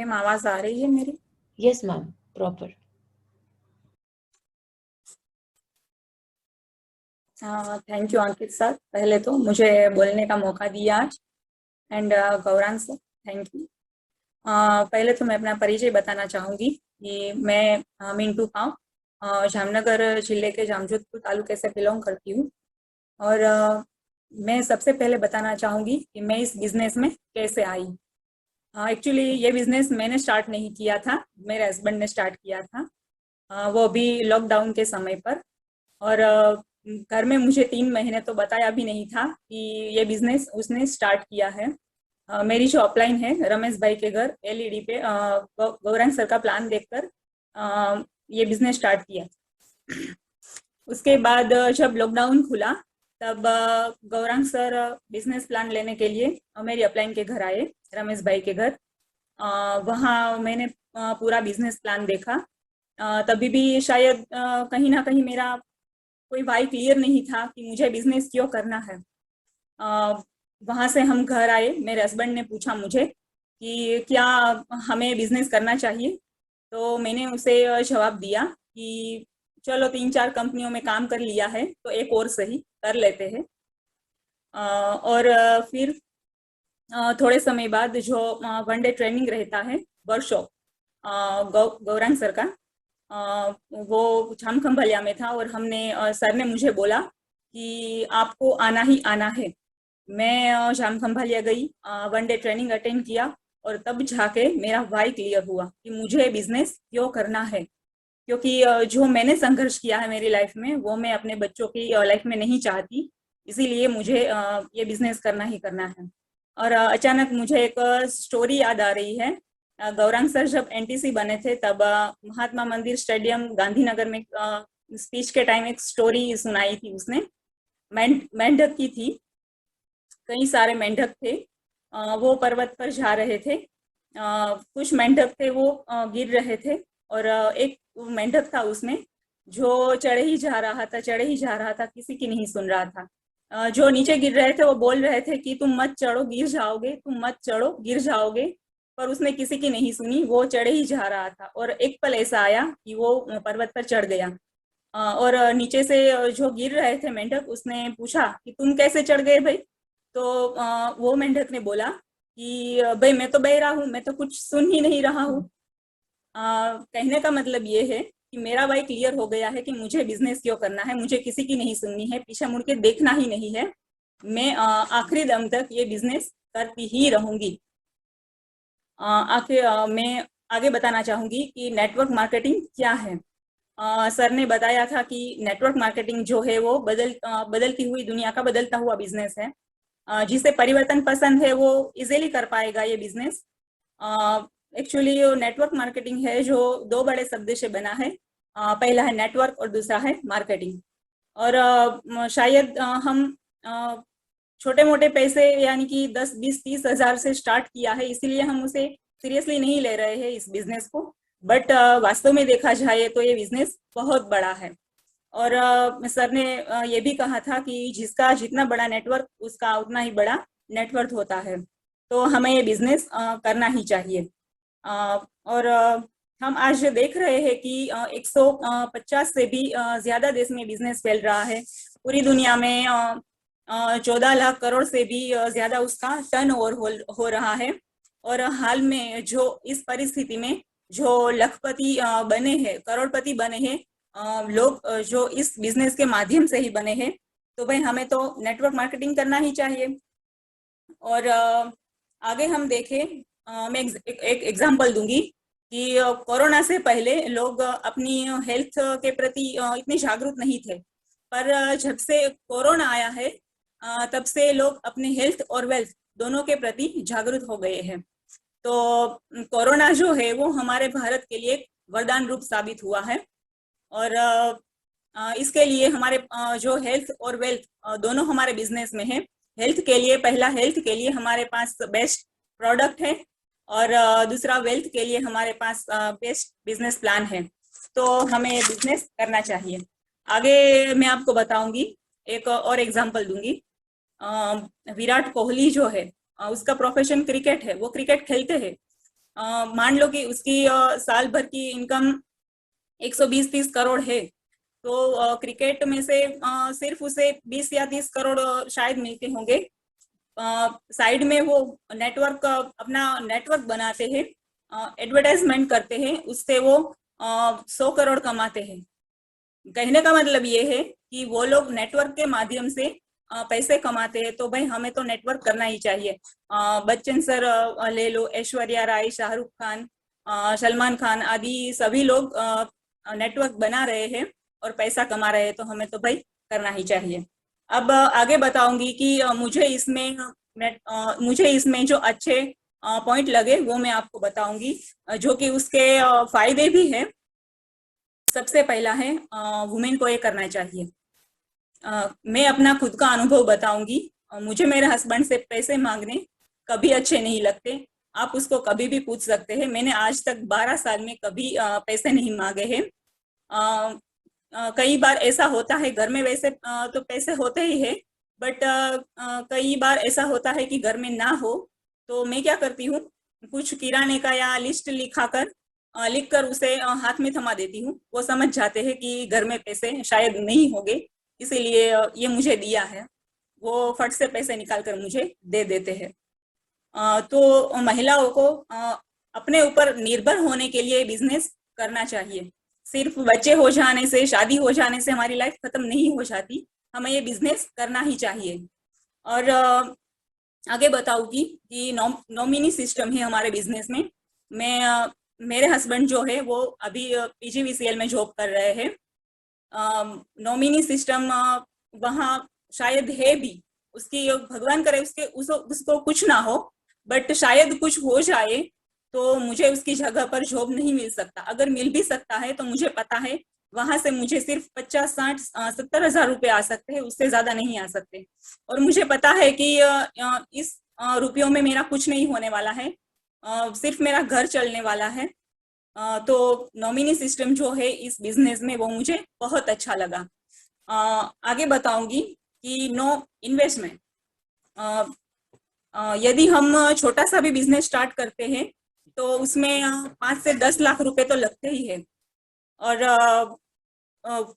Ma'am आवाज आ रही है मेरी? Yes ma'am, proper. Thank you Ankit sir, पहले तो मुझे बोलने का मौका दिया आज। And Gaurang sir, thank you. पहले तो मैं अपना परिचय बताना चाहूँगी कि मैं मिंटू पाव जामनगर जिले के जामजोधपुर तालुके से बिलोंग करती हूँ। और मैं सबसे पहले बताना चाहूँगी कि मैं इस बिज़नेस में कैसे आई। एक्चुअली ये बिज़नेस मैंने स्टार्ट नहीं किया था, मेरे हस्बैंड ने स्टार्ट किया था, वो भी लॉकडाउन के समय पर। और घर में मुझे 3 महीने तो बताया भी नहीं था कि ये बिज़नेस उसने स्टार्ट किया है। मेरी जो अपलाइन है रमेश भाई के घर एलईडी पे गौरांग सर का प्लान देखकर ये बिज़नेस स्टार्ट किया। उसके बाद जब लॉकडाउन खुला तब गौरांग सर बिजनेस प्लान लेने के लिए मेरी अपलाइन के घर आए, रमेश भाई के घर। वहाँ मैंने पूरा बिजनेस प्लान देखा। तभी भी शायद कहीं ना कहीं मेरा कोई वाई क्लियर नहीं था कि मुझे बिजनेस क्यों करना है। वहाँ से हम घर आए, मेरे हस्बैंड ने पूछा मुझे कि क्या हमें बिजनेस करना चाहिए। तो मैंने उसे जवाब दिया कि चलो 3-4 कंपनियों में काम कर लिया है तो एक और सही कर लेते हैं। और फिर थोड़े समय बाद जो 1 डे ट्रेनिंग रहता है, वर्कशॉप गौरांग सर का, वो जाम खंभालिया में था। और सर ने मुझे बोला कि आपको आना ही आना है। मैं जाम खंभालिया गई, 1 डे ट्रेनिंग अटेंड किया और तब जाके मेरा वाई क्लियर हुआ कि मुझे बिजनेस क्यों करना है। क्योंकि जो मैंने संघर्ष किया है मेरी लाइफ में वो मैं अपने बच्चों की लाइफ में नहीं चाहती, इसीलिए मुझे ये बिजनेस करना ही करना है। और अचानक मुझे एक स्टोरी याद आ रही है। गौरांग सर जब एनटीसी बने थे तब महात्मा मंदिर स्टेडियम गांधीनगर में स्पीच के टाइम एक स्टोरी सुनाई थी उसने। मेंढक की थी, कई सारे मेंढक थे, वो पर्वत पर जा रहे थे। कुछ मेंढक थे वो गिर रहे थे और एक मेंढक था उसमें जो चढ़े ही जा रहा था, चढ़े ही जा रहा था, किसी की नहीं सुन रहा था। जो नीचे गिर रहे थे वो बोल रहे थे कि तुम मत चढ़ो गिर जाओगे, तुम मत चढ़ो गिर जाओगे। पर उसने किसी की नहीं सुनी, वो चढ़े ही जा रहा था। और एक पल ऐसा आया कि वो पर्वत पर चढ़ गया। और नीचे से जो गिर रहे थे मेंढक, उसने पूछा कि तुम कैसे चढ़ गए भाई। तो वो मेंढक ने बोला कि भाई मैं तो बह रहा हूँ, मैं तो कुछ सुन ही नहीं रहा हूँ। कहने का मतलब ये है कि मेरा भाई क्लियर हो गया है कि मुझे बिजनेस क्यों करना है, मुझे किसी की नहीं सुननी है, पीछे मुड़ के देखना ही नहीं है। मैं आखिरी दम तक ये बिजनेस करती ही रहूंगी। मैं आगे बताना चाहूंगी कि नेटवर्क मार्केटिंग क्या है। सर ने बताया था कि नेटवर्क मार्केटिंग जो है वो बदलती हुई दुनिया का बदलता हुआ बिजनेस है। जिसे परिवर्तन पसंद है वो इजीली कर पाएगा ये बिजनेस। एक्चुअली नेटवर्क मार्केटिंग है जो 2 बड़े शब्द से बना है। पहला है नेटवर्क और दूसरा है मार्केटिंग। और शायद हम छोटे मोटे पैसे यानी कि 10-20-30 हज़ार से स्टार्ट किया है, इसीलिए हम उसे सीरियसली नहीं ले रहे हैं इस बिजनेस को। बट वास्तव में देखा जाए तो ये बिजनेस बहुत बड़ा है। और सर ने ये भी कहा था कि जिसका जितना बड़ा नेटवर्क उसका उतना ही बड़ा नेटवर्थ होता है। तो हमें ये बिजनेस करना ही चाहिए। और हम आज देख रहे हैं कि 150 से भी ज्यादा देश में बिजनेस फैल रहा है। पूरी दुनिया में 14 लाख करोड़ से भी ज्यादा उसका टर्नओवर हो रहा है। और हाल में जो इस परिस्थिति में जो लखपति बने हैं, करोड़पति बने हैं लोग, जो इस बिजनेस के माध्यम से ही बने हैं। तो भाई हमें तो नेटवर्क मार्केटिंग करना ही चाहिए। और आगे हम देखें, मैं एक एग्जांपल दूंगी कि कोरोना से पहले लोग अपनी हेल्थ के प्रति इतने जागरूक नहीं थे। पर जब से कोरोना आया है तब से लोग अपने हेल्थ और वेल्थ दोनों के प्रति जागरूक हो गए हैं। तो कोरोना जो है वो हमारे भारत के लिए एक वरदान रूप साबित हुआ है। और इसके लिए हमारे जो हेल्थ और वेल्थ दोनों हमारे बिजनेस में है। हेल्थ के लिए हमारे पास बेस्ट प्रोडक्ट है और दूसरा वेल्थ के लिए हमारे पास बेस्ट बिजनेस प्लान है। तो हमें बिजनेस करना चाहिए। आगे मैं आपको बताऊंगी, एक और एग्जांपल दूंगी। विराट कोहली जो है उसका प्रोफेशन क्रिकेट है, वो क्रिकेट खेलते हैं। मान लो कि उसकी साल भर की इनकम 120-30 करोड़ है, तो क्रिकेट में से सिर्फ उसे 20 या 30 करोड़ शायद मिलते होंगे। साइड में वो नेटवर्क अपना नेटवर्क बनाते हैं, एडवर्टाइजमेंट करते हैं, उससे वो 100 करोड़ कमाते हैं। कहने का मतलब ये है कि वो लोग नेटवर्क के माध्यम से पैसे कमाते हैं, तो भाई हमें तो नेटवर्क करना ही चाहिए। बच्चन सर ले लो, ऐश्वर्या राय, शाहरुख खान, सलमान खान आदि सभी लोग नेटवर्क बना रहे हैं और पैसा कमा रहे हैं, तो हमें तो भाई करना ही चाहिए। अब आगे बताऊंगी कि मुझे इसमें जो अच्छे पॉइंट लगे वो मैं आपको बताऊंगी, जो कि उसके फायदे भी है। सबसे पहला है वुमेन को ये करना चाहिए। मैं अपना खुद का अनुभव बताऊंगी। मुझे मेरे हस्बैंड से पैसे मांगने कभी अच्छे नहीं लगते। आप उसको कभी भी पूछ सकते हैं, मैंने आज तक 12 साल में कभी पैसे नहीं मांगे हैं। कई बार ऐसा होता है घर में, वैसे तो पैसे होते ही है, बट कई बार ऐसा होता है कि घर में ना हो, तो मैं क्या करती हूँ, कुछ किराने का या लिस्ट लिख कर उसे हाथ में थमा देती हूँ। वो समझ जाते हैं कि घर में पैसे शायद नहीं होंगे, इसीलिए ये मुझे दिया है। वो फट से पैसे निकाल कर मुझे दे देते हैं। तो महिलाओं को अपने ऊपर निर्भर होने के लिए बिजनेस करना चाहिए। सिर्फ बच्चे हो जाने से, शादी हो जाने से हमारी लाइफ खत्म नहीं हो जाती, हमें ये बिजनेस करना ही चाहिए। और आगे बताऊंगी कि नॉमिनी सिस्टम है हमारे बिजनेस में। मैं मेरे हस्बैंड जो है वो अभी पीजीवीसीएल में जॉब कर रहे हैं। नॉमिनी सिस्टम वहाँ शायद है भी, उसकी भगवान करे उसको कुछ ना हो, बट शायद कुछ हो जाए तो मुझे उसकी जगह पर जॉब नहीं मिल सकता। अगर मिल भी सकता है तो मुझे पता है वहां से मुझे सिर्फ 50, 60, 70 हजार रुपए आ सकते हैं, उससे ज्यादा नहीं आ सकते। और मुझे पता है कि इस रुपयों में मेरा कुछ नहीं होने वाला है, सिर्फ मेरा घर चलने वाला है। तो नॉमिनी सिस्टम जो है इस बिजनेस में वो मुझे बहुत अच्छा लगा। आगे बताऊंगी कि नो इन्वेस्टमेंट। यदि हम छोटा सा भी बिजनेस स्टार्ट करते हैं तो उसमें 5 से 10 लाख रुपए तो लगते ही है, और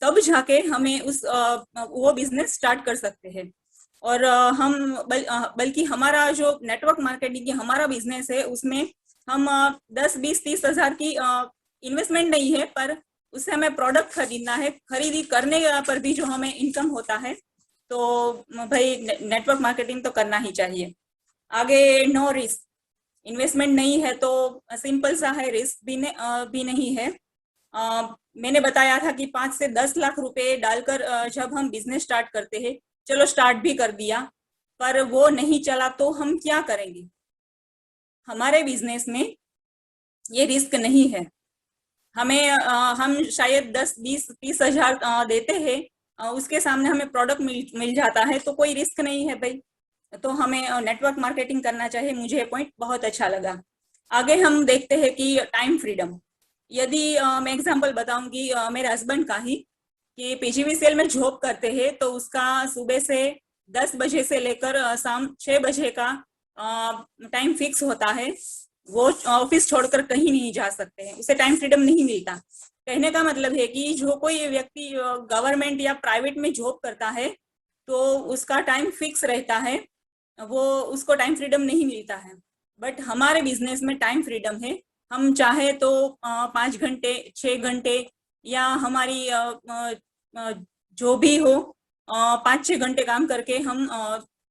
तब जाके हमें वो बिजनेस स्टार्ट कर सकते हैं। और बल्कि हमारा जो नेटवर्क मार्केटिंग की हमारा बिजनेस है उसमें हम 10, 20, 30 हजार की इन्वेस्टमेंट नहीं है, पर उससे हमें प्रोडक्ट खरीदना है। खरीदी करने पर भी जो हमें इनकम होता है, तो भाई नेटवर्क मार्केटिंग तो करना ही चाहिए। आगे नो रिस्क। इन्वेस्टमेंट नहीं है तो सिंपल सा है, रिस्क भी नहीं है। मैंने बताया था कि 5 से 10 लाख रुपए डालकर जब हम बिजनेस स्टार्ट करते हैं, चलो स्टार्ट भी कर दिया, पर वो नहीं चला तो हम क्या करेंगे। हमारे बिजनेस में ये रिस्क नहीं है। हम शायद 10, 20, 30 हजार देते हैं, उसके सामने हमें प्रोडक्ट मिल जाता है, तो कोई रिस्क नहीं है भाई। तो हमें नेटवर्क मार्केटिंग करना चाहिए। मुझे ये पॉइंट बहुत अच्छा लगा। आगे हम देखते हैं कि टाइम फ्रीडम। यदि मैं एग्जांपल बताऊंगी मेरे हस्बैंड का ही, कि पीजीवीसीएल में जॉब करते हैं, तो उसका सुबह से 10 बजे से लेकर शाम 6 बजे का टाइम फिक्स होता है। वो ऑफिस छोड़कर कहीं नहीं जा सकते हैं, उसे टाइम फ्रीडम नहीं मिलता। कहने का मतलब है कि जो कोई व्यक्ति गवर्नमेंट या प्राइवेट में जॉब करता है तो उसका टाइम फिक्स रहता है, वो उसको टाइम फ्रीडम नहीं मिलता है। बट हमारे बिजनेस में टाइम फ्रीडम है। हम चाहे तो 5 घंटे, 6 घंटे, या हमारी जो भी हो 5-6 घंटे काम करके हम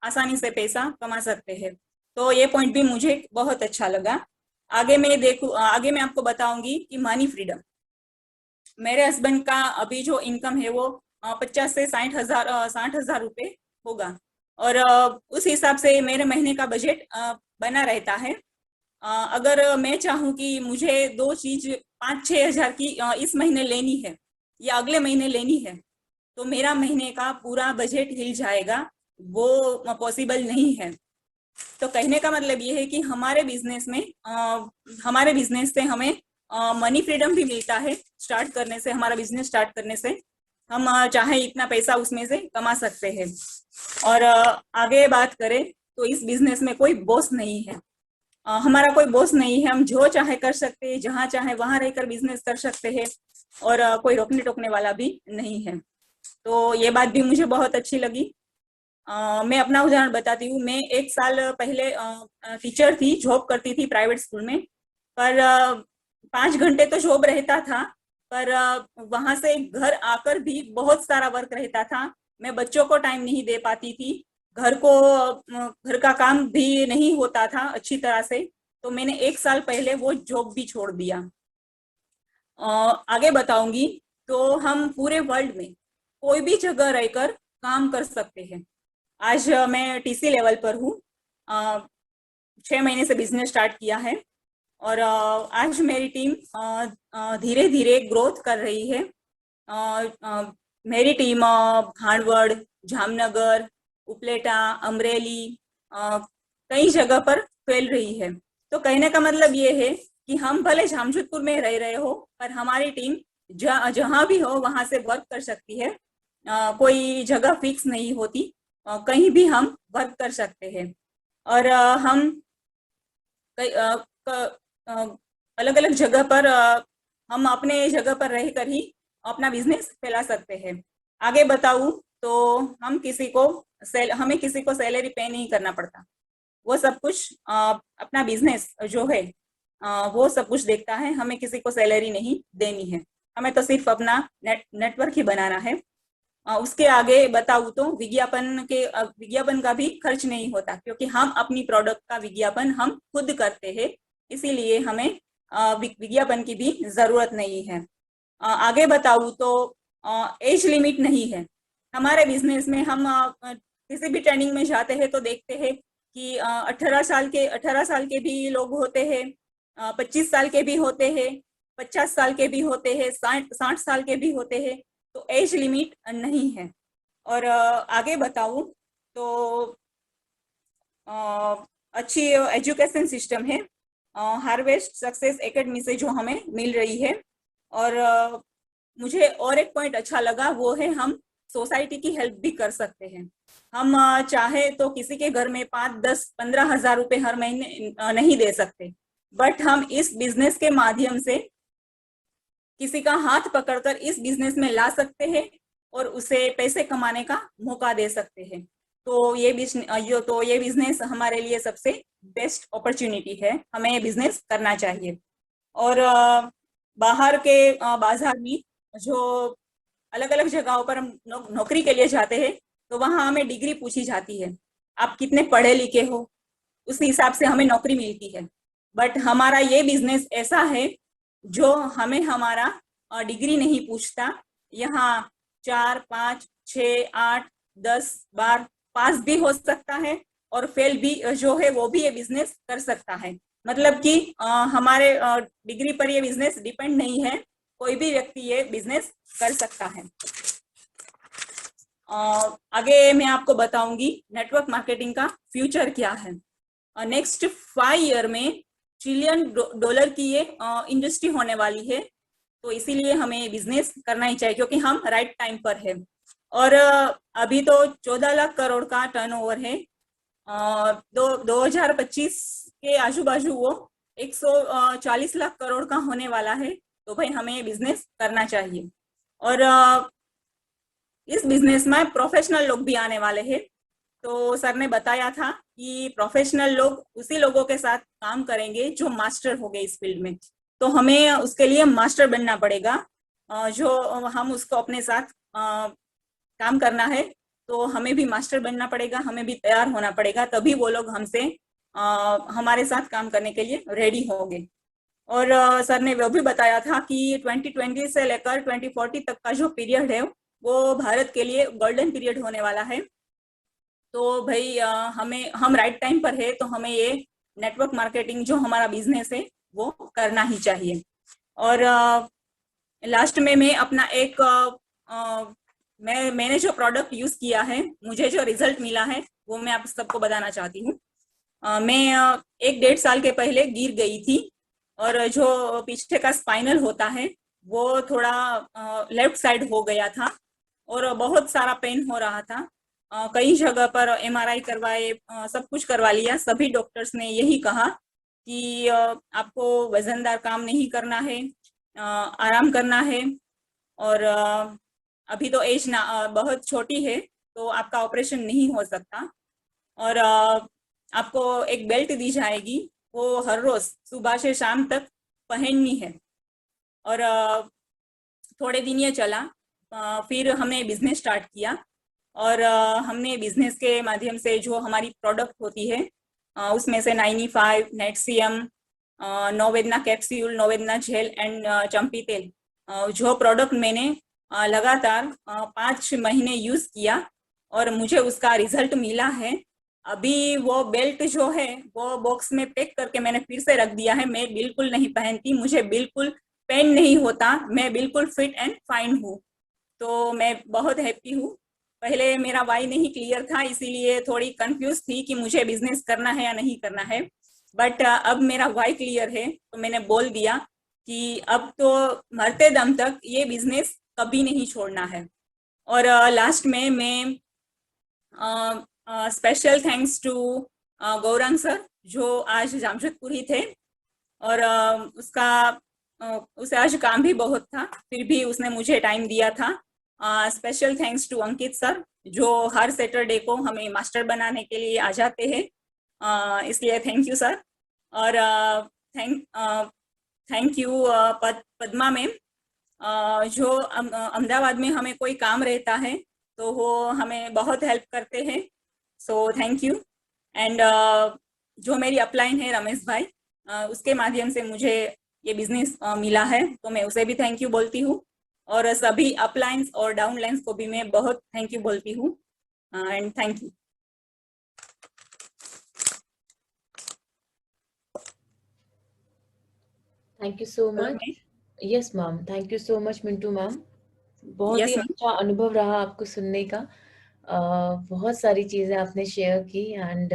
आसानी से पैसा कमा सकते हैं। तो ये पॉइंट भी मुझे बहुत अच्छा लगा। आगे मैं आपको बताऊंगी कि मनी फ्रीडम। मेरे हस्बैंड का अभी जो इनकम है वो 50 से 60 हजार रुपए होगा, और उस हिसाब से मेरे महीने का बजट बना रहता है। अगर मैं चाहूँ कि मुझे 2 चीज 5-6 हजार की इस महीने लेनी है या अगले महीने लेनी है, तो मेरा महीने का पूरा बजट हिल जाएगा, वो पॉसिबल नहीं है। तो कहने का मतलब ये है कि हमारे बिजनेस से हमें मनी फ्रीडम भी मिलता है। स्टार्ट करने से, हमारा बिजनेस स्टार्ट करने से हम चाहे इतना पैसा उसमें से कमा सकते हैं। और आगे बात करें तो इस बिजनेस में कोई बॉस नहीं है। हमारा कोई बॉस नहीं है, हम जो चाहे कर सकते हैं, जहाँ चाहे वहां रहकर बिजनेस कर सकते हैं, और कोई रोकने टोकने वाला भी नहीं है। तो ये बात भी मुझे बहुत अच्छी लगी। मैं अपना उदाहरण बताती हूँ। मैं 1 साल पहले टीचर थी, जॉब करती थी प्राइवेट स्कूल में, पर 5 घंटे तो जॉब रहता था, पर वहां से घर आकर भी बहुत सारा वर्क रहता था। मैं बच्चों को टाइम नहीं दे पाती थी, घर का काम भी नहीं होता था अच्छी तरह से। तो मैंने 1 साल पहले वो जॉब भी छोड़ दिया। आगे बताऊंगी। तो हम पूरे वर्ल्ड में कोई भी जगह रहकर काम कर सकते हैं। आज मैं टीसी लेवल पर हूँ। 6 महीने से बिजनेस स्टार्ट किया है, और आज मेरी टीम धीरे धीरे ग्रोथ कर रही है। मेरी टीम भानवड़, जामनगर, उपलेटा, अमरेली, कई जगह पर फैल रही है। तो कहने का मतलब ये है कि हम भले जामशेदपुर में रह रहे हो, पर हमारी टीम जहाँ भी हो वहां से वर्क कर सकती है। कोई जगह फिक्स नहीं होती, कहीं भी हम वर्क कर सकते हैं। और हम अलग अलग जगह पर हम अपने जगह पर रहकर ही अपना बिजनेस फैला सकते हैं। आगे बताऊं तो हमें किसी को सैलरी पे नहीं करना पड़ता। वो सब कुछ अपना बिजनेस जो है वो सब कुछ देखता है। हमें किसी को सैलरी नहीं देनी है, हमें तो सिर्फ अपना नेटवर्क ही बनाना है। उसके आगे बताऊं तो विज्ञापन का भी खर्च नहीं होता, क्योंकि हम अपनी प्रोडक्ट का विज्ञापन हम खुद करते हैं, इसीलिए हमें विज्ञापन की भी जरूरत नहीं है। आगे बताऊं तो एज लिमिट नहीं है हमारे बिजनेस में। हम किसी भी ट्रेनिंग में जाते हैं तो देखते हैं कि 18 साल के भी लोग होते हैं, 25 साल के भी होते हैं, 50 साल के भी होते हैं, 60 साल के भी होते हैं। तो एज लिमिट नहीं है। और आगे बताऊं तो अच्छी एजुकेशन सिस्टम है हार्वेस्ट सक्सेस एकेडमी से जो हमें मिल रही है। और मुझे और एक पॉइंट अच्छा लगा, वो है हम सोसाइटी की हेल्प भी कर सकते हैं। हम चाहे तो किसी के घर में 5, 10, 15 हजार रुपए हर महीने नहीं दे सकते, बट हम इस बिजनेस के माध्यम से किसी का हाथ पकड़कर इस बिजनेस में ला सकते हैं और उसे पैसे कमाने का मौका दे सकते हैं। तो ये बिजनेस हमारे लिए सबसे बेस्ट अपॉर्चुनिटी है, हमें ये बिजनेस करना चाहिए। और बाहर के बाजार में जो अलग अलग जगहों पर हम नौकरी के लिए जाते हैं, तो वहां हमें डिग्री पूछी जाती है, आप कितने पढ़े लिखे हो, उस हिसाब से हमें नौकरी मिलती है। बट हमारा ये बिजनेस ऐसा है जो हमें हमारा डिग्री नहीं पूछता। यहाँ 4, 5, 6, 8, 10 बार पास भी हो सकता है, और फेल भी जो है वो भी ये बिजनेस कर सकता है। मतलब कि हमारे डिग्री पर ये बिजनेस डिपेंड नहीं है, कोई भी व्यक्ति ये बिजनेस कर सकता है। आगे मैं आपको बताऊंगी नेटवर्क मार्केटिंग का फ्यूचर क्या है। नेक्स्ट 5 ईयर में $1 ट्रिलियन की ये इंडस्ट्री होने वाली है। तो इसीलिए हमें बिजनेस करना ही चाहिए, क्योंकि हम राइट टाइम पर है। और अभी तो 14 लाख करोड़ का टर्नओवर है। 2025 के आजू बाजू वो 140 लाख करोड़ का होने वाला है। तो भाई हमें बिजनेस करना चाहिए। और इस बिजनेस में प्रोफेशनल लोग भी आने वाले हैं। तो सर ने बताया था कि प्रोफेशनल लोग उसी लोगों के साथ काम करेंगे जो मास्टर हो गए इस फील्ड में। तो हमें उसके लिए मास्टर बनना पड़ेगा, जो हम उसको अपने साथ काम करना है। तो हमें भी मास्टर बनना पड़ेगा, हमें भी तैयार होना पड़ेगा, तभी वो लोग हमसे हमारे साथ काम करने के लिए रेडी होंगे। और सर ने वो भी बताया था कि 2020 से लेकर 2040 तक का जो पीरियड है वो भारत के लिए गोल्डन पीरियड होने वाला है। तो भाई हम राइट टाइम पर है, तो हमें ये नेटवर्क मार्केटिंग जो हमारा बिजनेस है वो करना ही चाहिए। और लास्ट में मैं अपना एक मैंने जो प्रोडक्ट यूज किया है, मुझे जो रिजल्ट मिला है वो मैं आप सबको बताना चाहती हूँ। मैं 1-1.5 साल के पहले गिर गई थी, और जो पीछे का स्पाइनल होता है वो थोड़ा लेफ्ट साइड हो गया था, और बहुत सारा पेन हो रहा था। कई जगह पर MRI करवाए, सब कुछ करवा लिया। सभी डॉक्टर्स ने यही कहा कि आपको वजनदार काम नहीं करना है, आराम करना है, और अभी तो एज ना बहुत छोटी है, तो आपका ऑपरेशन नहीं हो सकता। और आपको एक बेल्ट दी जाएगी, वो हर रोज सुबह से शाम तक पहननी है। और थोड़े दिन ये चला, फिर हमने बिजनेस स्टार्ट किया, और हमने बिजनेस के माध्यम से जो हमारी प्रोडक्ट होती है, उसमें से 95 नेटसीएम, नोवेदना कैप्सूल, नोवेदना जेल एंड चंपी तेल, जो प्रोडक्ट मैंने लगातार 5 महीने यूज किया और मुझे उसका रिजल्ट मिला है। अभी वो बेल्ट जो है वो बॉक्स में पैक करके मैंने फिर से रख दिया है। मैं बिल्कुल नहीं पहनती, मुझे बिल्कुल पेन नहीं होता, मैं बिल्कुल फिट एंड फाइन हूँ। तो मैं बहुत हैप्पी हूँ। पहले मेरा वाई नहीं क्लियर था, इसीलिए थोड़ी कंफ्यूज थी कि मुझे बिजनेस करना है या नहीं करना है। बट अब मेरा वाई क्लियर है, तो मैंने बोल दिया कि अब तो मरते दम तक ये बिजनेस कभी नहीं छोड़ना है। और लास्ट में मैं special thanks to Gaurang sir, जो आज जामशेदपुर ही थे, और उसे आज काम भी बहुत था, फिर भी उसने मुझे टाइम दिया था। Special thanks to Ankit sir, जो हर सैटरडे को हमें मास्टर बनाने के लिए आ जाते हैं, इसलिए थैंक यू सर। और थैंक यू पद्मा मैम, जो अहमदाबाद में हमें कोई काम रहता है तो वो हमें बहुत हेल्प करते हैं, सो थैंक यू। एंड जो मेरी अपलाइन है रमेश भाई, उसके माध्यम से मुझे ये बिजनेस मिला है, तो मैं उसे भी थैंक यू बोलती हूँ। और सभी अपलाइंस और डाउनलाइंस को भी मैं बहुत थैंक यू बोलती हूँ, and thank you. Thank you so much. Yes ma'am, thank you so much Mintu ma'am. बहुत ही यस मैम। अच्छा अनुभव रहा आपको सुनने का। बहुत सारी चीजें आपने शेयर की एंड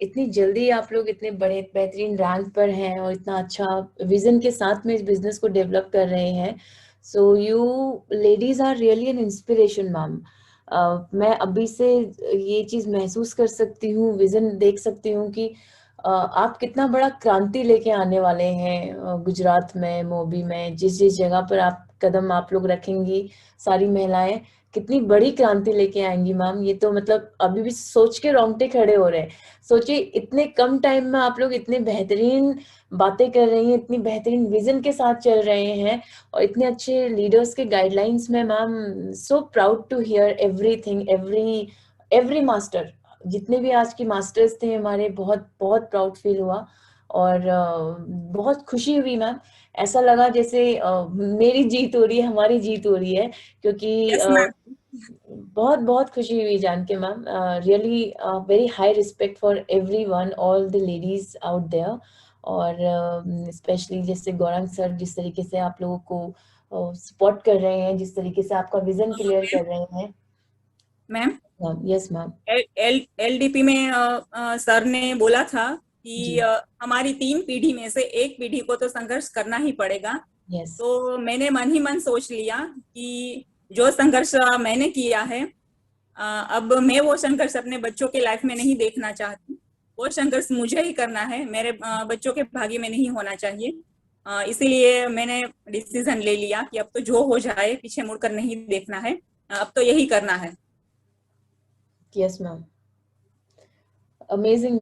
इतनी जल्दी आप लोग इतने बड़े बेहतरीन रैंक पर हैं और इतना अच्छा विजन के साथ में इस बिजनेस को डेवलप कर रहे हैं। So you ladies are really an inspiration ma'am. मैं अभी से ये चीज महसूस कर सकती हूँ, विजन देख सकती हूँ कि आप कितना बड़ा क्रांति लेके आने वाले हैं। गुजरात में, मोबी में, जिस जिस जगह पर आप कदम आप लोग रखेंगी, सारी महिलाएं कितनी बड़ी क्रांति लेके आएंगी मैम। ये तो मतलब अभी भी सोच के रोंगटे खड़े हो रहे हैं। सोचिए इतने कम टाइम में आप लोग इतने बेहतरीन बातें कर रही हैं, इतनी बेहतरीन विजन के साथ चल रहे हैं और इतने अच्छे लीडर्स के गाइडलाइंस में ma'am. So proud to hear everything, every master, जितने भी आज के मास्टर्स थे हमारे, बहुत बहुत प्राउड फील हुआ और बहुत खुशी हुई मैम। ऐसा लगा जैसे मेरी जीत हो रही है, हमारी जीत हो रही है, क्योंकि यस मैम। बहुत बहुत खुशी हुई जान के ma'am. Really very high respect for everyone, all the ladies out there. और स्पेशली जैसे गौरंग सर जिस तरीके से आप लोगों को सपोर्ट कर रहे हैं, जिस तरीके से आपका विजन क्लियर कर रहे हैं मैम, यस मैम। एलडीपी में सर ने बोला था कि जी। हमारी 3 पीढ़ी में से एक पीढ़ी को तो संघर्ष करना ही पड़ेगा। यस। तो मैंने मन ही मन सोच लिया कि जो संघर्ष मैंने किया है, अब मैं वो संघर्ष अपने बच्चों के लाइफ में नहीं देखना चाहती। वो संघर्ष मुझे ही करना है, मेरे बच्चों के भाग्य में नहीं होना चाहिए। इसीलिए मैंने डिसीजन ले लिया कि अब तो जो हो जाए पीछे मुड़कर नहीं देखना है, अब तो यही करना है। Yes ma'am, amazing.